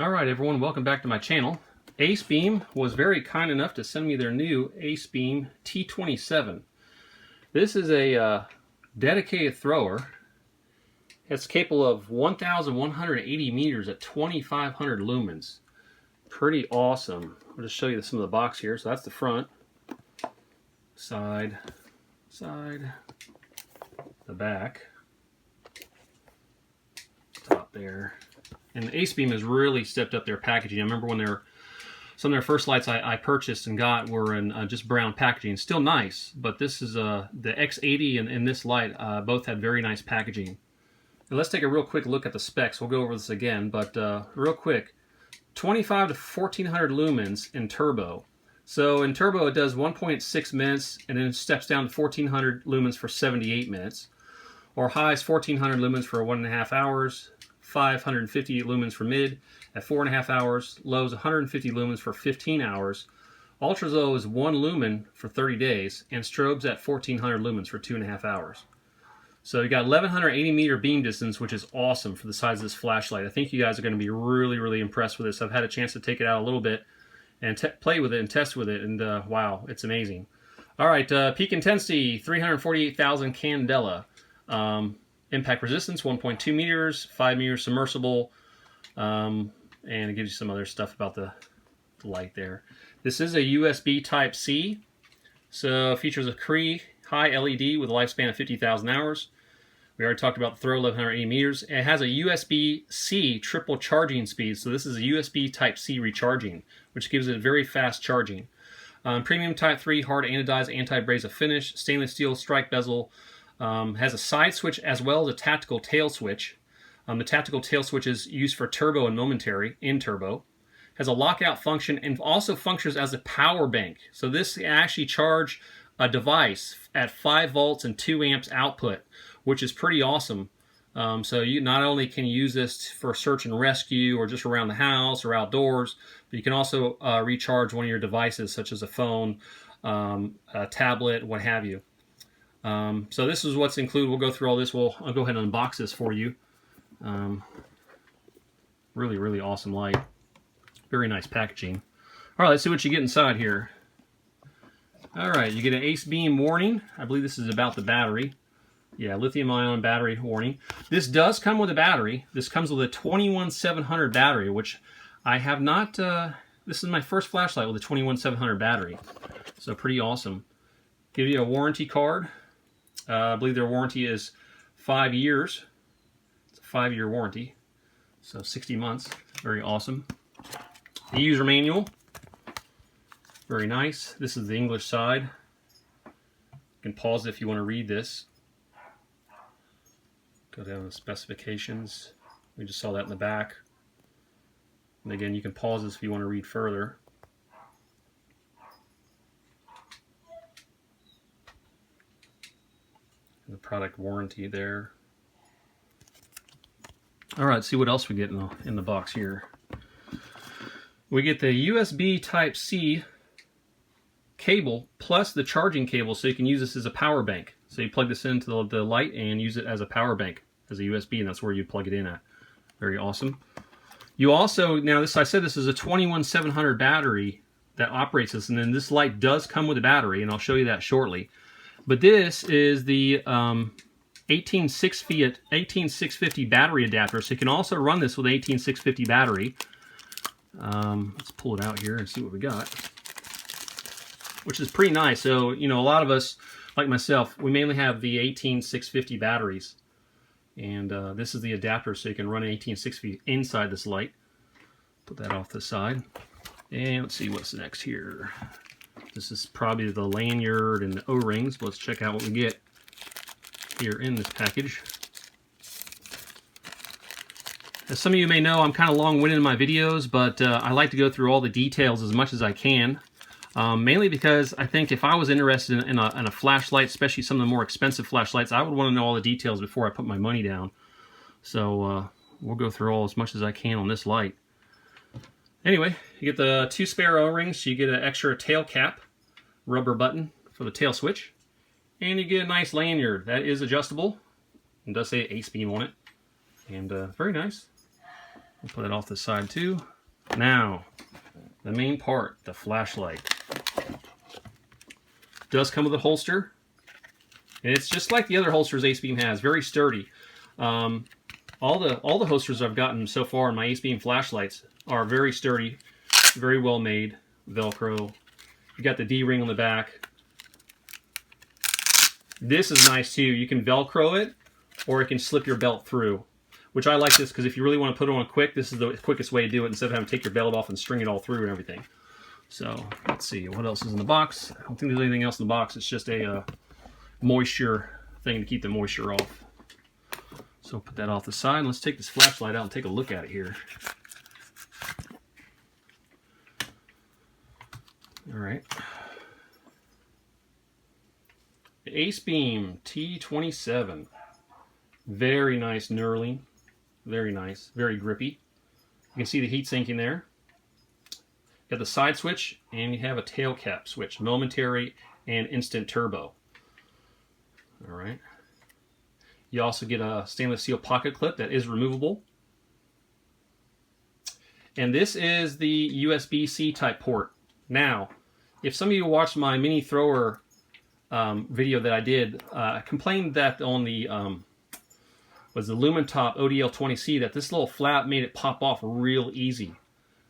Alright everyone, welcome back to my channel. Acebeam was very kind enough to send me their new Acebeam T27. This is a dedicated thrower. It's capable of 1,180 meters at 2,500 lumens. Pretty awesome. I'll just show you some of the box here. So that's the front, side, the back, top there. And Acebeam has really stepped up their packaging. I remember when some of their first lights I purchased and got were in just brown packaging. Still nice, but this is the X80 and this light both had very nice packaging. And let's take a real quick look at the specs. We'll go over this again, but real quick, 25 to 1400 lumens in turbo. So in turbo it does 1.6 minutes and then it steps down to 1400 lumens for 78 minutes. Or high is 1400 lumens for 1.5 hours. 550 lumens for mid at 4.5 hours, low is 150 lumens for 15 hours, ultra low is 1 lumen for 30 days, and strobes at 1400 lumens for 2.5 hours. So you got 1180 meter beam distance, which is awesome for the size of this flashlight. I think you guys are going to be really impressed with this. I've had a chance to take it out a little bit and play with it and test with it, and wow, it's amazing. All right, peak intensity 348,000 candela. Impact resistance 1.2 meters, 5 meters submersible, and it gives you some other stuff about the light there. This is a USB Type-C, so it features a Cree high LED with a lifespan of 50,000 hours. We already talked about the throw, 1180 meters. It has a USB-C triple charging speed, so this is a USB Type-C recharging, which gives it very fast charging. Premium Type 3 hard anodized anti-abrasive finish, stainless steel strike bezel. Has a side switch as well as a tactical tail switch. The tactical tail switch is used for turbo and momentary in turbo. Has a lockout function and also functions as a power bank. So this can actually charge a device at 5 volts and 2 amps output, which is pretty awesome. So you not only can use this for search and rescue or just around the house or outdoors, but you can also recharge one of your devices such as a phone, a tablet, what have you. So this is what's included. We'll go through all this. I'll go ahead and unbox this for you. Really awesome light. Very nice packaging. All right, let's see what you get inside here. All right, you get an Acebeam warning. I believe this is about the battery. Yeah, lithium-ion battery warning. This does come with a battery. This comes with a 21700 battery, which I have not. This is my first flashlight with a 21700 battery. So pretty awesome. Give you a warranty card. I believe their warranty is 5 years. It's a 5-year warranty, so 60 months. Very awesome. The user manual. Very nice. This is the English side. You can pause it if you want to read this. Go down to the specifications. We just saw that in the back. And again, you can pause this if you want to read further. The product warranty there. All right, let's see what else we get in the box here. We get the USB Type-C cable plus the charging cable, so you can use this as a power bank. So you plug this into the light and use it as a power bank, as a USB, and that's where you plug it in at. Very awesome. You also, now this, I said this is a 21700 battery that operates this, and then this light does come with a battery, and I'll show you that shortly. But this is the 18650 battery adapter, so you can also run this with an 18650 battery. Let's pull it out here and see what we got, which is pretty nice. So, you know, a lot of us, like myself, we mainly have the 18650 batteries, and this is the adapter, so you can run an 18650 inside this light. Put that off to the side, and let's see what's next here. This is probably the lanyard and the O-rings. Let's check out what we get here in this package. As some of you may know, I'm kind of long-winded in my videos, but I like to go through all the details as much as I can. Mainly because I think if I was interested in a flashlight, especially some of the more expensive flashlights, I would want to know all the details before I put my money down. So we'll go through all as much as I can on this light. Anyway, you get the 2 spare O-rings, so you get an extra tail cap, rubber button for the tail switch, and you get a nice lanyard that is adjustable. It does say Acebeam on it, and very nice. We'll put it off the side too. Now, the main part, the flashlight. Does come with a holster. And it's just like the other holsters Acebeam has, very sturdy. All the holsters I've gotten so far in my Acebeam flashlights are very sturdy, very well made, Velcro. You got the D-ring on the back. This is nice too. You can Velcro it, or it can slip your belt through. Which I like this because if you really want to put it on quick, this is the quickest way to do it instead of having to take your belt off and string it all through and everything. So let's see what else is in the box. I don't think there's anything else in the box. It's just a moisture thing to keep the moisture off. So put that off the side. Let's take this flashlight out and take a look at it here. All right. The Acebeam T27. Very nice knurling. Very nice. Very grippy. You can see the heat sink in there. You got the side switch, and you have a tail cap switch. Momentary and instant turbo. All right. You also get a stainless steel pocket clip that is removable. And this is the USB-C type port. Now, if some of you watched my mini thrower video that I did, I complained that on the was the Lumentop ODL20C that this little flap made it pop off real easy.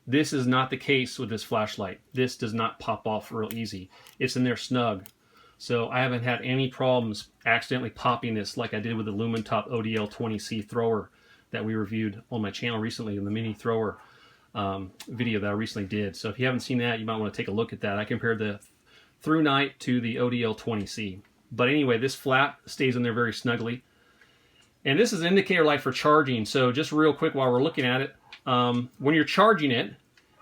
This is not the case with this flashlight. This does not pop off real easy. It's in there snug. So I haven't had any problems accidentally popping this like I did with the Lumentop ODL20C thrower that we reviewed on my channel recently in the mini thrower video that I recently did. So if you haven't seen that, you might want to take a look at that. I compared the Through Night to the ODL20C. But anyway, this flap stays in there very snugly. And this is an indicator light for charging. So just real quick while we're looking at it, when you're charging it,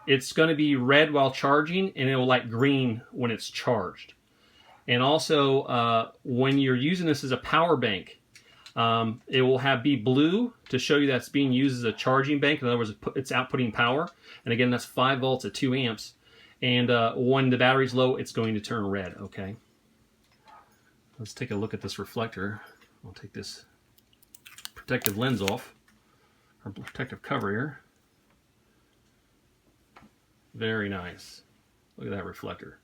it's going to be red while charging and it will light green when it's charged. And also, when you're using this as a power bank, it will be blue to show you that's being used as a charging bank. In other words, it's outputting power. And again, that's 5 volts at 2 amps. And when the battery's low, it's going to turn red, okay? Let's take a look at this reflector. I'll take this protective lens off, or protective cover here. Very nice. Look at that reflector.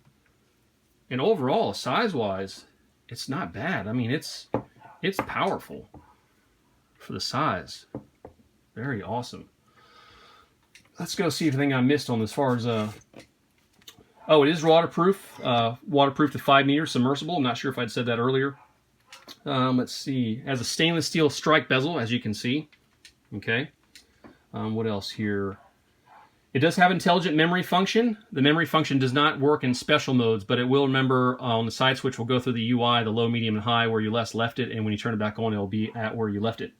And overall, size-wise, it's not bad. I mean, it's powerful for the size. Very awesome. Let's go see anything I missed on as far as... Oh, it is waterproof. Waterproof to 5 meters, submersible. I'm not sure if I'd said that earlier. Let's see. It has a stainless steel strike bezel, as you can see. Okay. What else here? It does have intelligent memory function. The memory function does not work in special modes, but it will remember on the side switch will go through the UI, the low, medium, and high where you last left it, and when you turn it back on, it'll be at where you left it.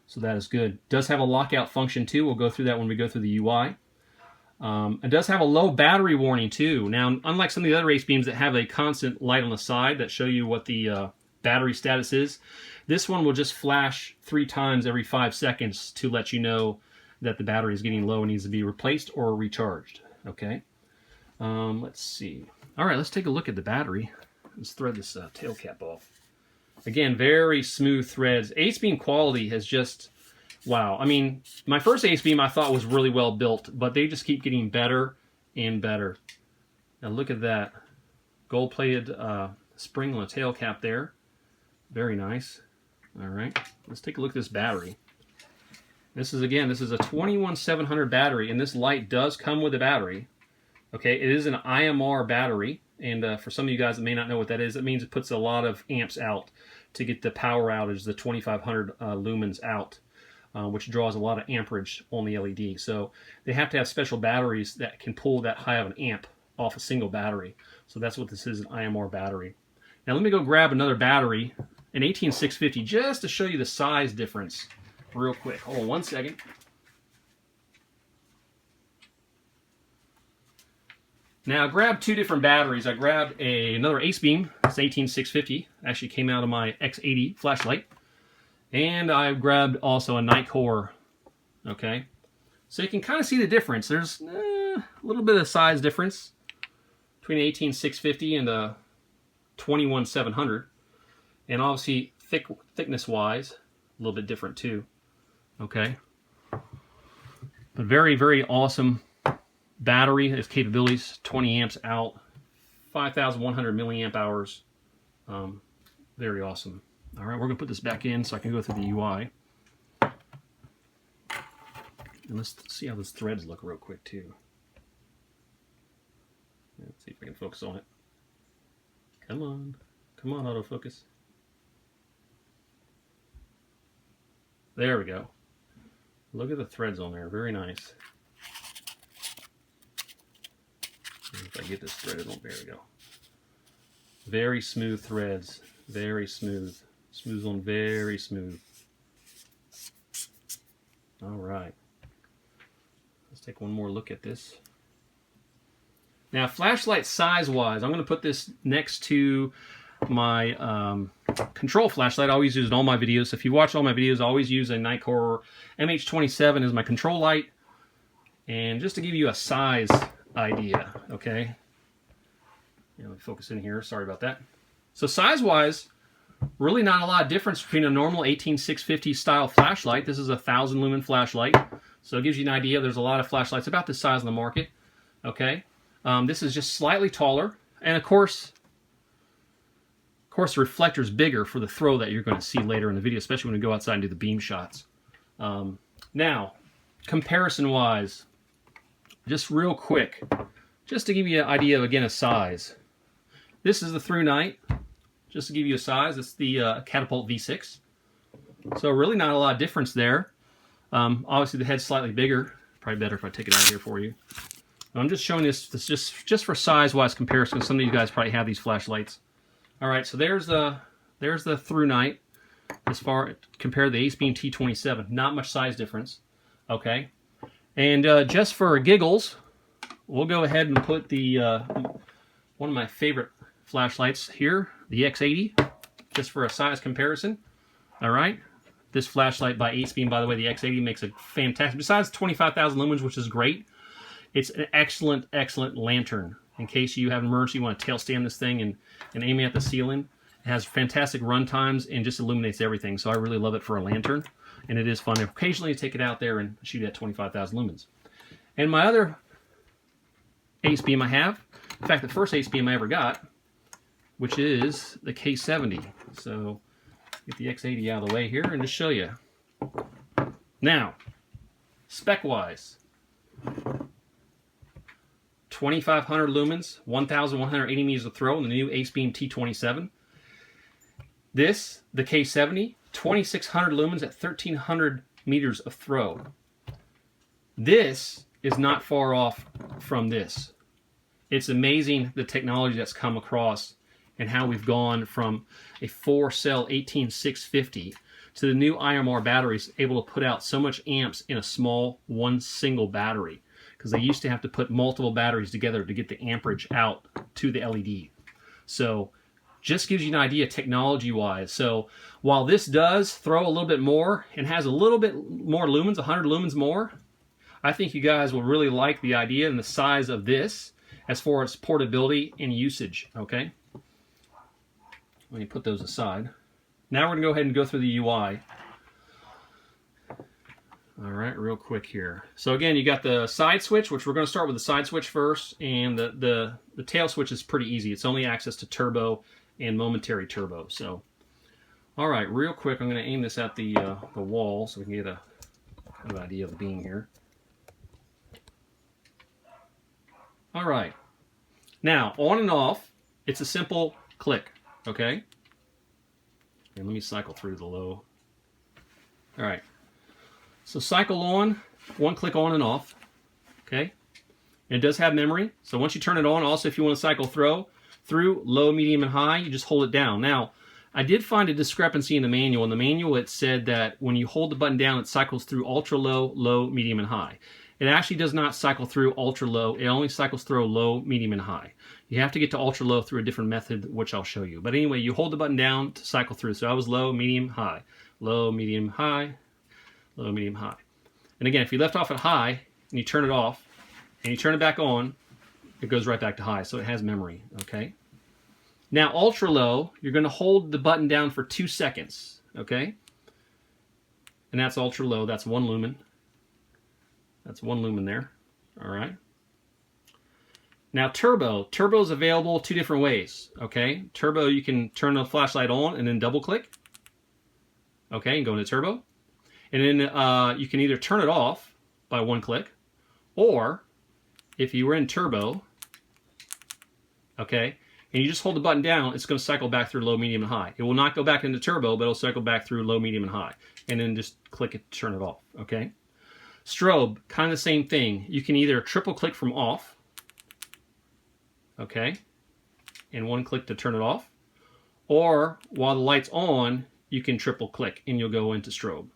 So that is good. It does have a lockout function too. We'll go through that when we go through the UI. It does have a low battery warning too. Now, unlike some of the other Acebeams that have a constant light on the side that show you what the battery status is, this one will just flash 3 times every 5 seconds to let you know that the battery is getting low and needs to be replaced or recharged. Okay. Let's see. All right, let's take a look at the battery. Let's thread this tail cap off. Again, very smooth threads. Acebeam quality has just, wow. I mean, my first Acebeam I thought was really well built, but they just keep getting better and better. Now look at that. Gold-plated spring on the tail cap there. Very nice. All right, let's take a look at this battery. This is, again, this is a 21700 battery, and this light does come with a battery. Okay, it is an IMR battery, and for some of you guys that may not know what that is, it means it puts a lot of amps out to get the power outage, the 2500 lumens out, which draws a lot of amperage on the LED. So they have to have special batteries that can pull that high of an amp off a single battery. So that's what this is, an IMR battery. Now let me go grab another battery, an 18650, just to show you the size difference. Real quick. Hold on 1 second. Now I grabbed 2 different batteries. I grabbed another Acebeam. It's 18650. Actually came out of my X80 flashlight. And I grabbed also a Nitecore. Okay. So you can kind of see the difference. There's a little bit of size difference between the 18650 and the 21700. And obviously thickness wise, a little bit different too. Okay. But very, very awesome battery. Its capabilities, 20 amps out, 5,100 milliamp hours. Very awesome. All right, we're going to put this back in so I can go through the UI. And let's see how those threads look real quick, too. Let's see if I can focus on it. Come on. Come on, autofocus. There we go. Look at the threads on there. Very nice. If I get this threaded on, there we go. Very smooth threads. Very smooth. Smooth on very smooth. All right. Let's take one more look at this. Now, flashlight size-wise, I'm going to put this next to my control flashlight. I always use it in all my videos. So if you watch all my videos, I always use a Nikkor MH27 as my control light. And just to give you a size idea, okay? Let me focus in here. Sorry about that. So size-wise, really not a lot of difference between a normal 18650 style flashlight. This is a 1,000 lumen flashlight. So it gives you an idea. There's a lot of flashlights about this size in the market. Okay? This is just slightly taller. And of course, the reflector is bigger for the throw that you're going to see later in the video, especially when we go outside and do the beam shots. Now, comparison-wise, just real quick, just to give you an idea, again, of size. This is the through night. Just to give you a size, it's the Catapult V6. So really not a lot of difference there. Obviously the head's slightly bigger. Probably better if I take it out of here for you. I'm just showing this just for size-wise comparison. Some of you guys probably have these flashlights. All right, so there's the through night. As far compared to the Acebeam T27, not much size difference. Okay, and just for giggles, we'll go ahead and put the one of my favorite flashlights here, the X80, just for a size comparison. All right, this flashlight by Acebeam, by the way, the X80 makes a fantastic. Besides 25,000 lumens, which is great, it's an excellent, excellent lantern. In case you have an emergency, you want to tail stand this thing and aim it at the ceiling. It has fantastic run times and just illuminates everything. So I really love it for a lantern. And it is fun to occasionally take it out there and shoot at 25,000 lumens. And my other Acebeam I have, in fact, the first Acebeam I ever got, which is the K70. So get the X80 out of the way here and just show you. Now, spec-wise, 2,500 lumens, 1,180 meters of throw in the new Acebeam T27. This, the K70, 2,600 lumens at 1,300 meters of throw. This is not far off from this. It's amazing the technology that's come across and how we've gone from a 4-cell 18650 to the new IMR batteries able to put out so much amps in a small one single battery, because they used to have to put multiple batteries together to get the amperage out to the LED. So just gives you an idea technology-wise. So while this does throw a little bit more and has a little bit more lumens, 100 lumens more, I think you guys will really like the idea and the size of this as far as portability and usage, okay? Let me put those aside. Now we're going to go ahead and go through the UI. All right, real quick here. So again, you got the side switch, which we're going to start with the side switch first, and the tail switch is pretty easy. It's only access to turbo and momentary turbo. So, all right, real quick, I'm going to aim this at the wall so we can get a kind of idea of the beam here. All right. Now, on and off, it's a simple click, okay? And let me cycle through the low. All right. So cycle on, one click on and off, okay? And it does have memory. So once you turn it on, also if you want to cycle through low, medium, and high, you just hold it down. Now, I did find a discrepancy in the manual. In the manual, it said that when you hold the button down, it cycles through ultra low, low, medium, and high. It actually does not cycle through ultra low. It only cycles through low, medium, and high. You have to get to ultra low through a different method, which I'll show you. But anyway, you hold the button down to cycle through. So I was low, medium, high. Low, medium, high. Low, medium, high. And again, if you left off at high and you turn it off and you turn it back on, it goes right back to high. So it has memory, okay? Now, ultra low, you're going to hold the button down for 2 seconds, okay? And that's ultra low. That's 1 lumen. That's 1 lumen there. All right. Now turbo. Turbo is available 2 different ways. Okay. Turbo, you can turn the flashlight on and then double click. Okay, and go into turbo. And then you can either turn it off by 1 click, or if you were in turbo, okay, and you just hold the button down, it's going to cycle back through low, medium, and high. It will not go back into turbo, but it'll cycle back through low, medium, and high. And then just click it to turn it off, okay? Strobe, kind of the same thing. You can either triple click from off, okay, and 1 click to turn it off, or while the light's on, you can triple click and you'll go into strobe.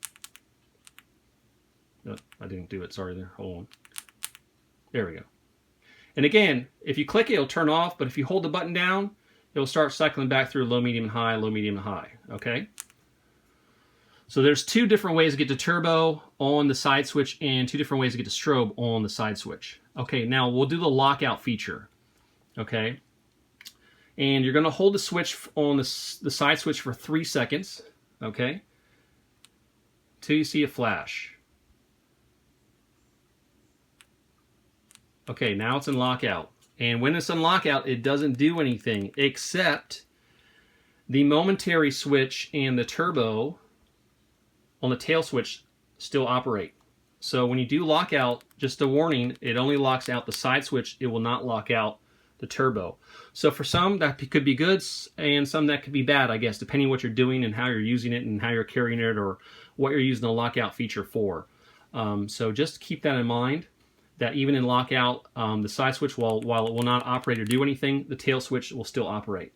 Oh, I didn't do it, sorry there, hold on. There we go. And again, if you click it, it'll turn off, but if you hold the button down, it'll start cycling back through low, medium, and high, low, medium, and high, okay? So there's 2 different ways to get to turbo on the side switch and 2 different ways to get to strobe on the side switch. Okay, now we'll do the lockout feature, okay? And you're gonna hold the switch on the side switch for 3 seconds, okay? Till you see a flash. Okay, now it's in lockout. And when it's in lockout, it doesn't do anything except the momentary switch and the turbo on the tail switch still operate. So when you do lockout, just a warning, it only locks out the side switch. It will not lock out the turbo. So for some, that could be good, and some that could be bad, I guess, depending on what you're doing and how you're using it and how you're carrying it or what you're using the lockout feature for. So just keep that in mind, that even in lockout, the side switch, while it will not operate or do anything, the tail switch will still operate.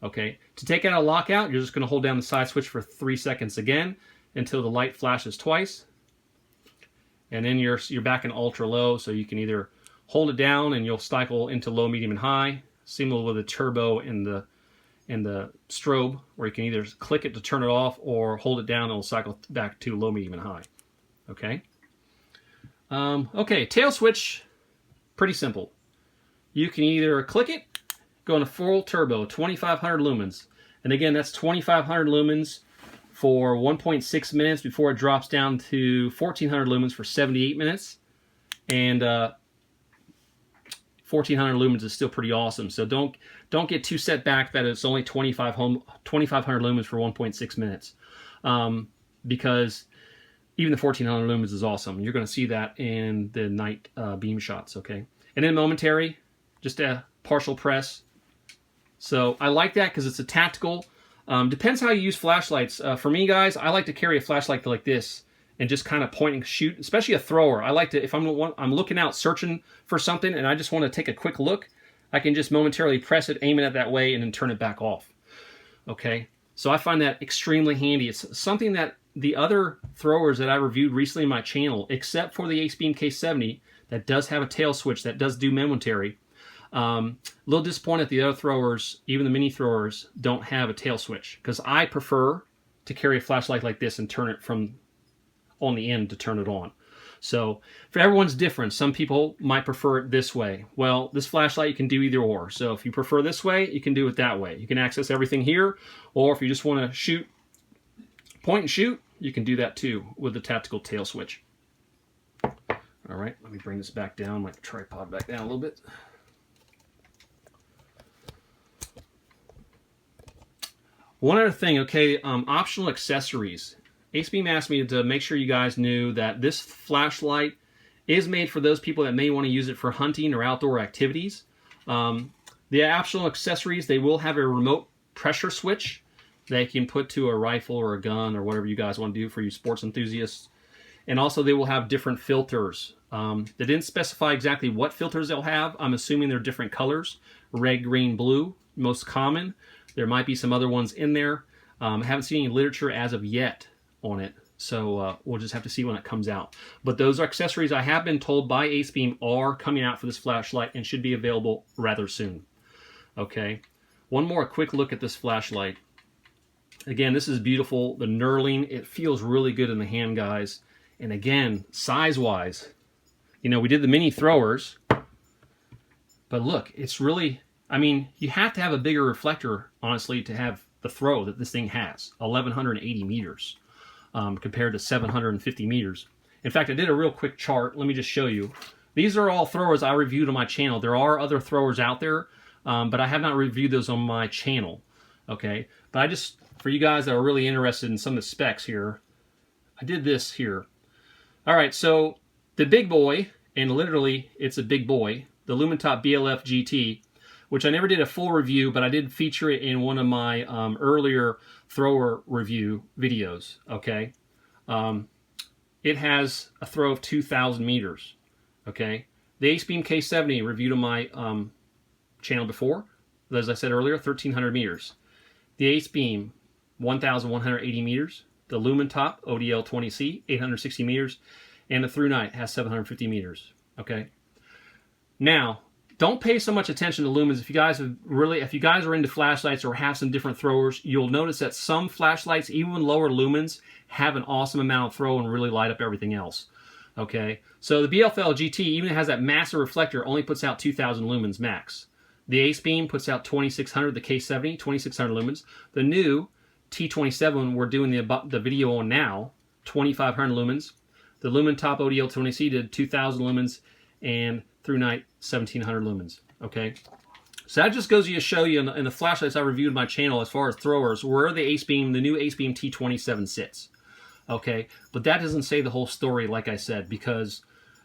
Okay. To take out a lockout, you're just going to hold down the side switch for 3 seconds again until the light flashes twice, and then you're back in ultra low. So you can either hold it down and you'll cycle into low, medium, and high, similar with the turbo and the strobe, where you can either click it to turn it off or hold it down and it'll cycle back to low, medium, and high. Okay. Okay, tail switch, pretty simple. You can either click it, go into full turbo, 2500 lumens. And again, that's 2500 lumens for 1.6 minutes before it drops down to 1400 lumens for 78 minutes. And 1400 lumens is still pretty awesome. So don't get too set back that it's only 2500 lumens for 1.6 minutes. Because even the 1400 lumens is awesome. You're going to see that in the night beam shots, okay? And then momentary, just a partial press. So I like that because it's a tactical. Depends how you use flashlights. For me, guys, I like to carry a flashlight like this and just kind of point and shoot, especially a thrower. I like to, if I'm looking out searching for something and I just want to take a quick look, I can just momentarily press it, aim it that way, and then turn it back off, okay? So I find that extremely handy. It's something that the other throwers that I reviewed recently in my channel, except for the Acebeam K70, that does have a tail switch that does do momentary. A little disappointed the other throwers, even the mini throwers, don't have a tail switch, because I prefer to carry a flashlight like this and turn it from on the end to turn it on. So for everyone's different. Some people might prefer it this way. Well, this flashlight you can do either or. So if you prefer this way, you can do it that way. You can access everything here, or if you just want to shoot, point and shoot, you can do that too with the tactical tail switch. All right, let me bring this back down, my tripod back down a little bit. One other thing, okay, optional accessories. Acebeam asked me to make sure you guys knew that this flashlight is made for those people that may want to use it for hunting or outdoor activities. The optional accessories, they will have a remote pressure switch that you can put to a rifle or a gun or whatever you guys want to do for you sports enthusiasts. And also they will have different filters. They didn't specify exactly what filters they'll have. I'm assuming they're different colors. Red, green, blue, most common. There might be some other ones in there. I haven't seen any literature as of yet on it. So we'll just have to see when it comes out. But those accessories I have been told by Acebeam are coming out for this flashlight and should be available rather soon. Okay. One more quick look at this flashlight. Again, this is beautiful. The knurling, it feels really good in the hand, guys. And again, size-wise, you know, we did the mini throwers, but look, it's really, I mean, you have to have a bigger reflector, honestly, to have the throw that this thing has, 1,180 meters compared to 750 meters. In fact, I did a real quick chart. Let me just show you. These are all throwers I reviewed on my channel. There are other throwers out there, but I have not reviewed those on my channel. Okay, but I just, for you guys that are really interested in some of the specs here, I did this here. All right, so the big boy, and literally it's a big boy, the Lumentop BLF GT, which I never did a full review, but I did feature it in one of my earlier thrower review videos, okay? It has a throw of 2,000 meters, okay? The Acebeam K70 reviewed on my channel before, as I said earlier, 1,300 meters. The Acebeam, 1,180 meters. The Lumentop ODL20C, 860 meters. And the Through Night has 750 meters, okay? Now, don't pay so much attention to lumens. If you guys are into flashlights or have some different throwers, you'll notice that some flashlights, even with lower lumens, have an awesome amount of throw and really light up everything else. Okay, so the BFL GT, even has that massive reflector, only puts out 2,000 lumens max. The Acebeam puts out 2,600. The K70, 2,600 lumens. The new T27 we're doing the video on now, 2,500 lumens. The Lumentop ODL20C did 2,000 lumens, and Through Night 1,700 lumens. Okay, so that just goes to show you in the flashlights I reviewed on my channel as far as throwers where the Acebeam, the new Acebeam T27 sits. Okay, but that doesn't say the whole story, like I said, because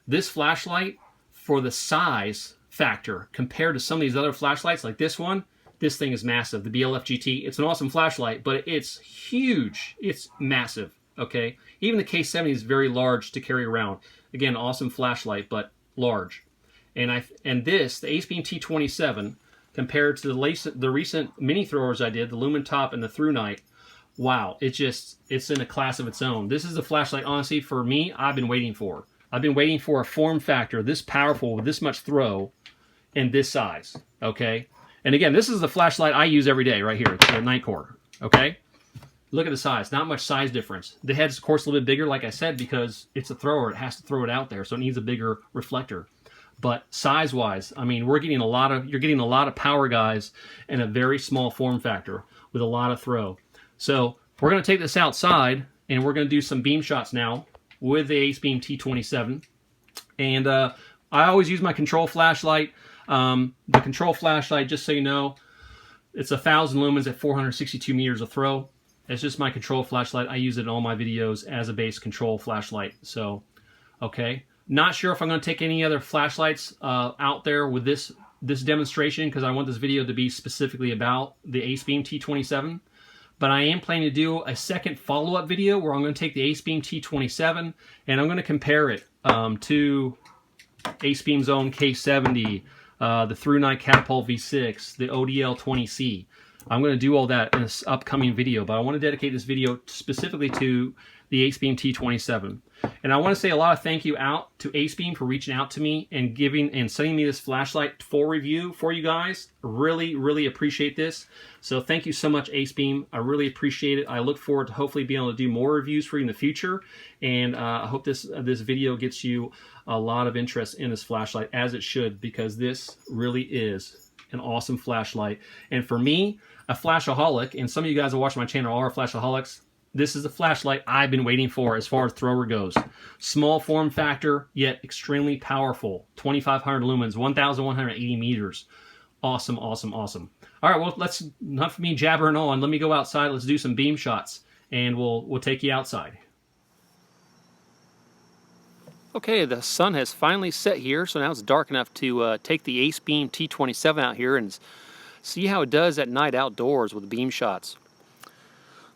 this flashlight, for the size factor compared to some of these other flashlights like this one, this thing is massive. The BLF GT, it's an awesome flashlight, but it's huge. It's massive. Okay, even the K70 is very large to carry around. Again, awesome flashlight, but large. And this, the Acebeam T27, compared to the recent mini throwers I did, the Lumentop and the Through Night, wow, it's in a class of its own. This is the flashlight, honestly, for me, I've been waiting for. I've been waiting for a form factor this powerful with this much throw and this size, okay? And again, this is the flashlight I use every day right here. It's the Nightcore, okay? Look at the size, not much size difference. The head's, of course, a little bit bigger, like I said, because it's a thrower. It has to throw it out there, so it needs a bigger reflector. But size-wise, I mean, you're getting a lot of power, guys, in a very small form factor with a lot of throw. So we're going to take this outside, and we're going to do some beam shots now with the Acebeam T27. And I always use my control flashlight. The control flashlight, just so you know, it's 1,000 lumens at 462 meters of throw. It's just my control flashlight. I use it in all my videos as a base control flashlight. So, okay. Not sure if I'm going to take any other flashlights out there with this demonstration, because I want this video to be specifically about the Acebeam T27. But I am planning to do a second follow-up video where I'm going to take the Acebeam T27 and I'm going to compare it to Acebeam's own K70, the Through Night Catapult V6, the ODL20C. I'm going to do all that in this upcoming video, but I want to dedicate this video specifically to the Acebeam T27. And I want to say a lot of thank you out to Acebeam for reaching out to me and sending me this flashlight full review for you guys. Really, really appreciate this. So thank you so much, Acebeam. I really appreciate it. I look forward to hopefully being able to do more reviews for you in the future. And I hope this video gets you a lot of interest in this flashlight, as it should, because this really is an awesome flashlight. And for me, a flashaholic, and some of you guys that watch my channel are flashaholics, this is the flashlight I've been waiting for as far as thrower goes. Small form factor, yet extremely powerful. 2,500 lumens, 1,180 meters. Awesome, awesome, awesome. All right, well, let's, not for me jabbering on, let me go outside, let's do some beam shots, and we'll take you outside. Okay, the sun has finally set here, so now it's dark enough to take the Acebeam T27 out here and see how it does at night outdoors with beam shots.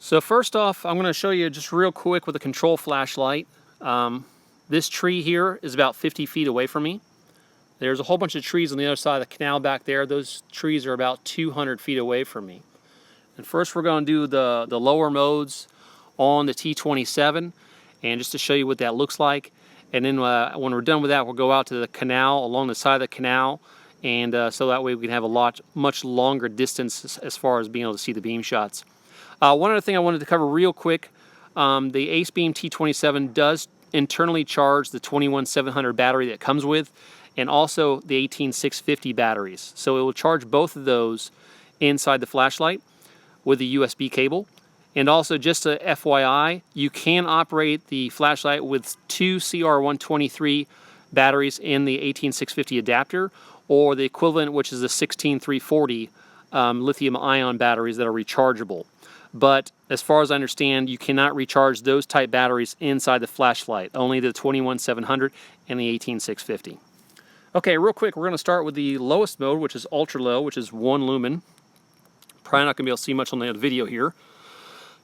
So first off, I'm going to show you just real quick with a control flashlight. This tree here is about 50 feet away from me. There's a whole bunch of trees on the other side of the canal back there. Those trees are about 200 feet away from me. And first we're going to do the lower modes on the T27, and just to show you what that looks like. And then when we're done with that, we'll go out to the canal, along the side of the canal, and so that way we can have a much longer distance as far as being able to see the beam shots. One other thing I wanted to cover real quick, the Acebeam T27 does internally charge the 21700 battery that it comes with, and also the 18650 batteries. So it will charge both of those inside the flashlight with a USB cable. And also, just a FYI, you can operate the flashlight with 2 CR123 batteries in the 18650 adapter, or the equivalent, which is the 16340 lithium-ion batteries that are rechargeable. But as far as I understand, you cannot recharge those type batteries inside the flashlight, only the 21700 and the 18650. Okay, real quick, we're going to start with the lowest mode, which is ultra low, which is 1 lumen. Probably not going to be able to see much on the video here.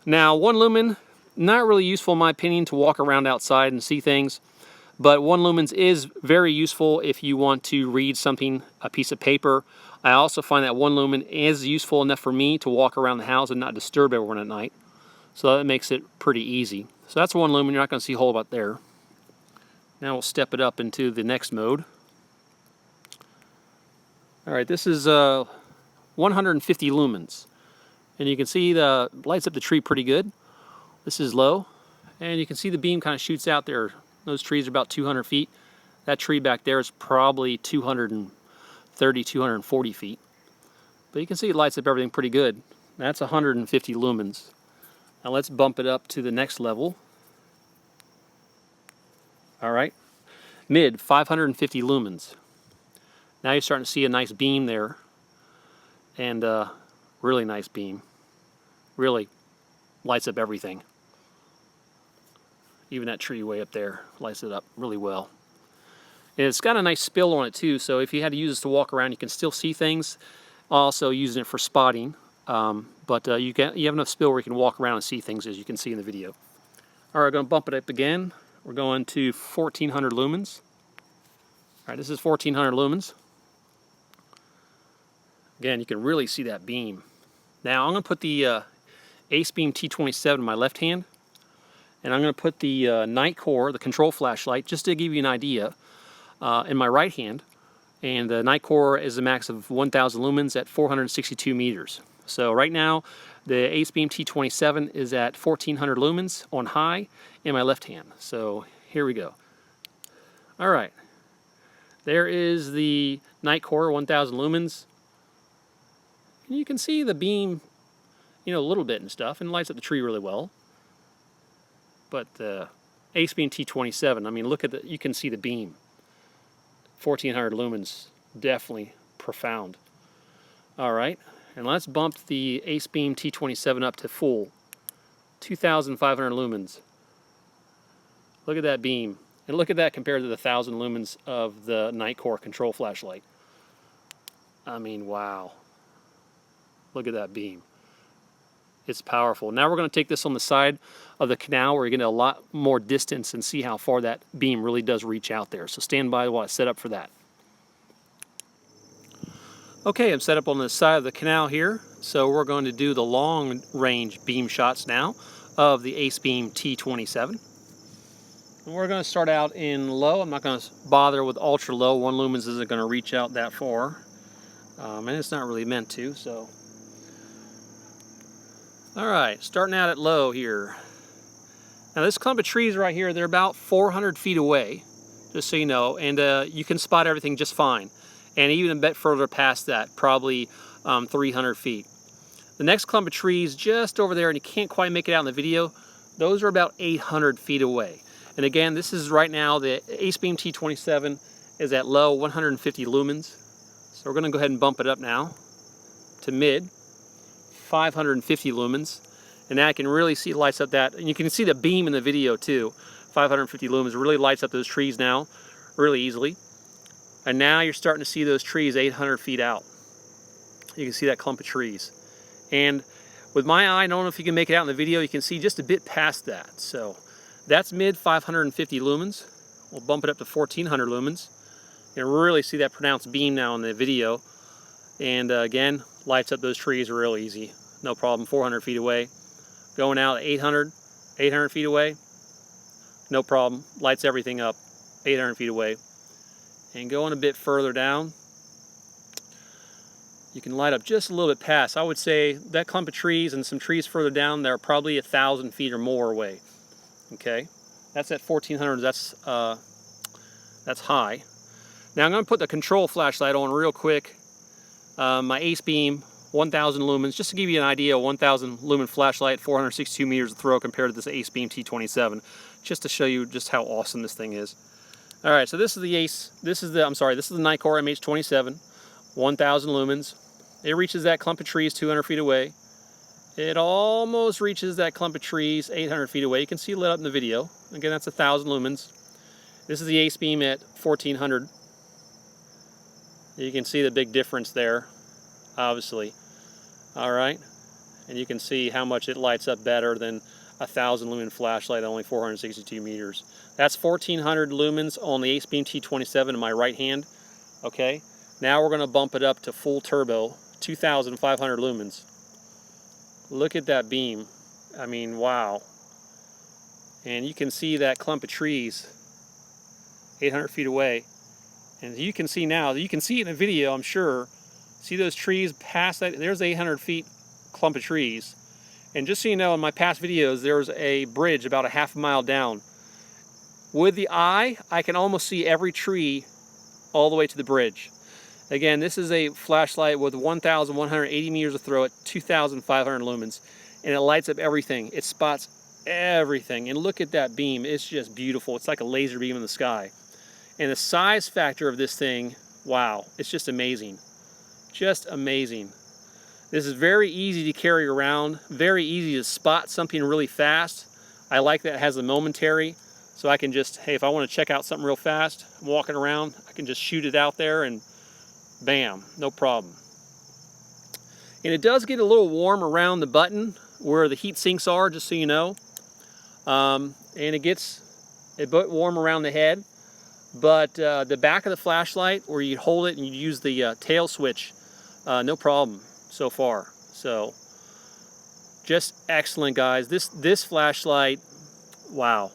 Now, 1 lumen, not really useful in my opinion to walk around outside and see things, but 1 lumens is very useful if you want to read something, a piece of paper. I also find that 1 lumen is useful enough for me to walk around the house and not disturb everyone at night. So that makes it pretty easy. So that's 1 lumen, you're not going to see a whole lot there. Now we'll step it up into the next mode. Alright, this is 150 lumens. And you can see the lights up the tree pretty good. This is low. And you can see the beam kind of shoots out there. Those trees are about 200 feet. That tree back there is probably 230, 240 feet. But you can see it lights up everything pretty good. That's 150 lumens. Now let's bump it up to the next level. Alright, mid 550 lumens. Now you're starting to see a nice beam there. And really nice beam. Really lights up everything. Even that tree way up there lights it up really well. And it's got a nice spill on it too, so if you had to use this to walk around, you can still see things. Also using it for spotting, but you have enough spill where you can walk around and see things, as you can see in the video. All right, we're going to bump it up again. We're going to 1400 lumens. All right, this is 1400 lumens. Again, you can really see that beam. Now I'm going to put the Acebeam T27 in my left hand, and I'm going to put the night core, the control flashlight, just to give you an idea, in my right hand. And the night core is a max of 1000 lumens at 462 meters. So right now, the Acebeam T27 is at 1400 lumens on high in my left hand. So here we go. All right, there is the night core, 1000 lumens. And you can see the beam, you know, a little bit and stuff, and lights up the tree really well. But the Acebeam T27, I mean, look at the, you can see the beam. 1400 lumens, definitely profound. All right, and let's bump the Acebeam T27 up to full, 2500 lumens. Look at that beam, and look at that compared to the 1000 lumens of the night core control flashlight. I mean, wow. Look at that beam. It's powerful. Now we're going to take this on the side of the canal where you're going to get a lot more distance and see how far that beam really does reach out there. So stand by while I set up for that. Okay, I'm set up on the side of the canal here. So we're going to do the long range beam shots now of the Acebeam T27. And we're going to start out in low. I'm not going to bother with ultra low. 1 lumens isn't going to reach out that far. And it's not really meant to, so. Alright, starting out at low here. Now this clump of trees right here, they're about 400 feet away, just so you know, and you can spot everything just fine. And even a bit further past that, probably 300 feet. The next clump of trees just over there, and you can't quite make it out in the video, those are about 800 feet away. And again, this is right now, the Acebeam T27 is at low 150 lumens. So we're going to go ahead and bump it up now to mid 550 lumens, and now I can really see lights up that, and you can see the beam in the video too. 550 lumens really lights up those trees now really easily. And now you're starting to see those trees 800 feet out. You can see that clump of trees. And with my eye, I don't know if you can make it out in the video, you can see just a bit past that. So that's mid 550 lumens. We'll bump it up to 1400 lumens. You can really see that pronounced beam now in the video. And again, lights up those trees real easy. No problem, 400 feet away. Going out 800 feet away. No problem, lights everything up, 800 feet away. And going a bit further down, you can light up just a little bit past. I would say that clump of trees and some trees further down, they're probably 1,000 feet or more away. Okay, that's at 1400, that's high. Now I'm going to put the control flashlight on real quick. My Acebeam 1,000 lumens. Just to give you an idea, 1,000 lumen flashlight, 462 meters of throw compared to this Acebeam T27, just to show you just how awesome this thing is. All right, so this is the this is the Nikkor MH27, 1,000 lumens. It reaches that clump of trees 200 feet away. It almost reaches that clump of trees 800 feet away. You can see it lit up in the video. Again, that's 1,000 lumens. This is the Acebeam at 1,400. You can see the big difference there, obviously. All right, and you can see how much it lights up better than 1,000 lumen flashlight at only 462 meters. That's 1,400 lumens on the Acebeam T27 in my right hand. Okay, now we're going to bump it up to full turbo, 2,500 lumens. Look at that beam. I mean, wow. And you can see that clump of trees 800 feet away. And you can see now, you can see it in the video, I'm sure. See those trees past that? There's 800 feet clump of trees. And just so you know, in my past videos, there's a bridge about a half a mile down. With the eye, I can almost see every tree all the way to the bridge. Again, this is a flashlight with 1,180 meters of throw at 2,500 lumens. And it lights up everything. It spots everything. And look at that beam. It's just beautiful. It's like a laser beam in the sky. And the size factor of this thing, wow, it's just amazing. Just amazing. This is very easy to carry around, very easy to spot something really fast. I like that it has the momentary, so I can just, hey, if I want to check out something real fast, I'm walking around, I can just shoot it out there and bam, no problem. And it does get a little warm around the button where the heat sinks are, just so you know. And it gets a bit warm around the head. But the back of the flashlight, where you hold it and you use the tail switch, no problem so far. So just excellent, guys. This flashlight, wow,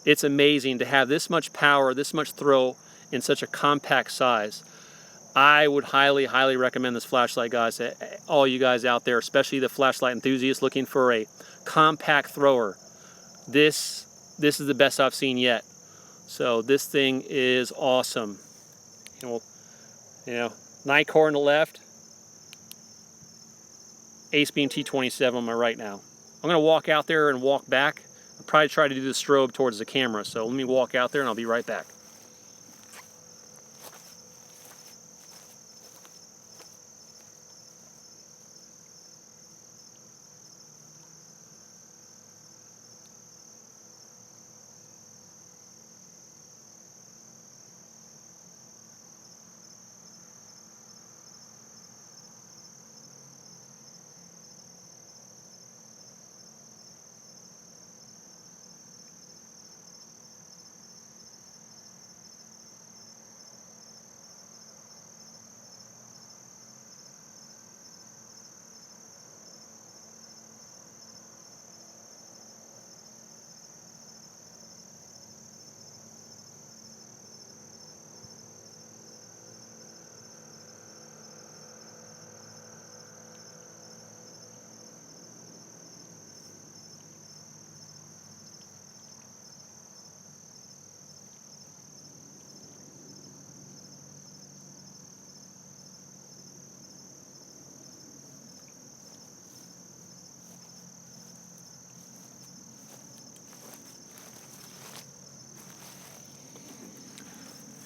it's amazing to have this much power, this much throw in such a compact size. I would highly, highly recommend this flashlight, guys, to all you guys out there, especially the flashlight enthusiasts looking for a compact thrower. This is the best I've seen yet. So this thing is awesome. And we'll, you know, Nikkor on the left, Acebeam T27 on my right now. I'm going to walk out there and walk back. I'll probably try to do the strobe towards the camera. So let me walk out there and I'll be right back.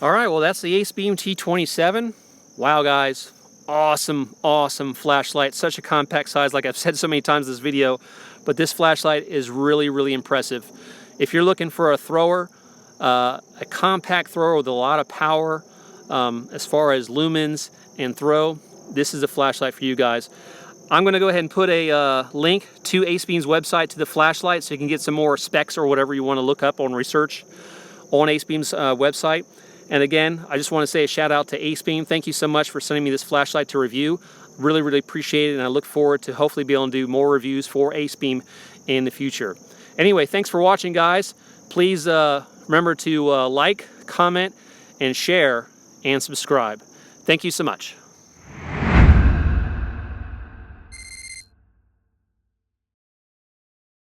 All right, well, that's the Acebeam T27. Wow, guys, awesome, awesome flashlight. Such a compact size, like I've said so many times in this video, but this flashlight is really, really impressive. If you're looking for a thrower, a compact thrower with a lot of power, as far as lumens and throw, this is a flashlight for you guys. I'm going to go ahead and put a link to Acebeam's website to the flashlight so you can get some more specs or whatever you want to look up on research on Acebeam's website. And again, I just want to say a shout out to Acebeam. Thank you so much for sending me this flashlight to review. Really, really appreciate it, and I look forward to hopefully be able to do more reviews for Acebeam in the future. Anyway, thanks for watching, guys. Please remember to like, comment, and share, and subscribe. Thank you so much.